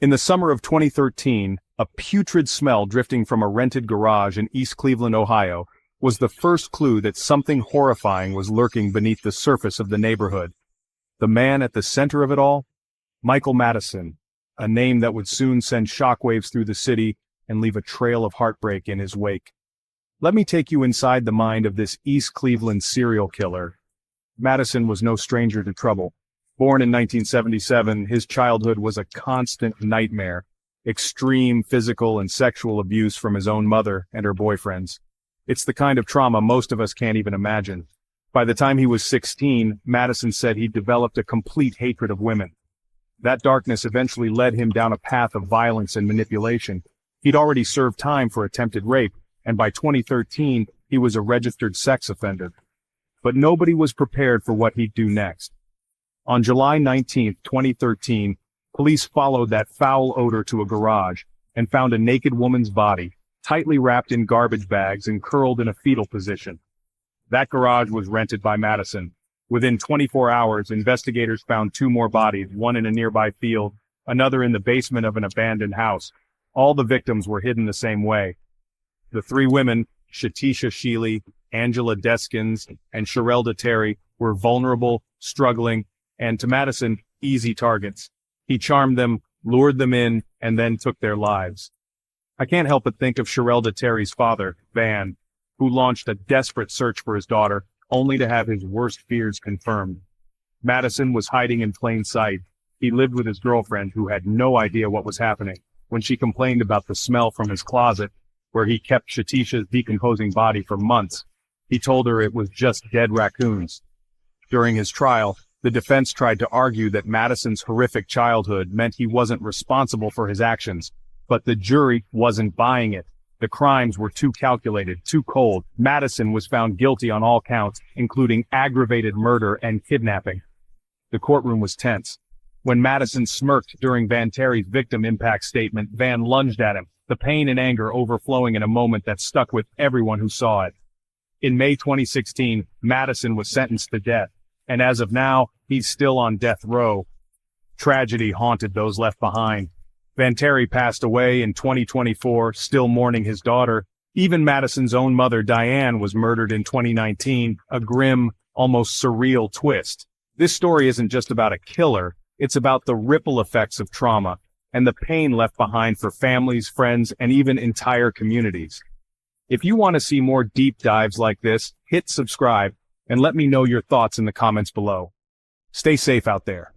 In the summer of 2013, a putrid smell drifting from a rented garage in East Cleveland, Ohio, was the first clue that something horrifying was lurking beneath the surface of the neighborhood. The man at the center of it all? Michael Madison, a name that would soon send shockwaves through the city and leave a trail of heartbreak in his wake. Let me take you inside the mind of this East Cleveland serial killer. Madison was no stranger to trouble. Born in 1977, his childhood was a constant nightmare. Extreme physical and sexual abuse from his own mother and her boyfriends. It's the kind of trauma most of us can't even imagine. By the time he was 16, Madison said he'd developed a complete hatred of women. That darkness eventually led him down a path of violence and manipulation. He'd already served time for attempted rape, and by 2013, he was a registered sex offender. But nobody was prepared for what he'd do next. On July 19, 2013, police followed that foul odor to a garage and found a naked woman's body, tightly wrapped in garbage bags and curled in a fetal position. That garage was rented by Madison. Within 24 hours, investigators found two more bodies, one in a nearby field, another in the basement of an abandoned house. All the victims were hidden the same way. The three women, Shatisha Sheely, Angela Deskins, and Sherelda Terry, were vulnerable, struggling, and to Madison, easy targets. He charmed them, lured them in, and then took their lives. I can't help but think of Sherelda Terry's father, Van, who launched a desperate search for his daughter, only to have his worst fears confirmed. Madison was hiding in plain sight. He lived with his girlfriend, who had no idea what was happening. When she complained about the smell from his closet, where he kept Shatisha's decomposing body for months, he told her it was just dead raccoons. During his trial, the defense tried to argue that Madison's horrific childhood meant he wasn't responsible for his actions, but the jury wasn't buying it. The crimes were too calculated, too cold. Madison was found guilty on all counts, including aggravated murder and kidnapping. The courtroom was tense. When Madison smirked during Van Terry's victim impact statement, Van lunged at him, the pain and anger overflowing in a moment that stuck with everyone who saw it. In May 2016, Madison was sentenced to death, and as of now, he's still on death row. Tragedy haunted those left behind. Van Terry passed away in 2024, still mourning his daughter. Even Madison's own mother, Diane, was murdered in 2019, a grim, almost surreal twist. This story isn't just about a killer, it's about the ripple effects of trauma and the pain left behind for families, friends, and even entire communities. If you want to see more deep dives like this, hit subscribe and let me know your thoughts in the comments below. Stay safe out there.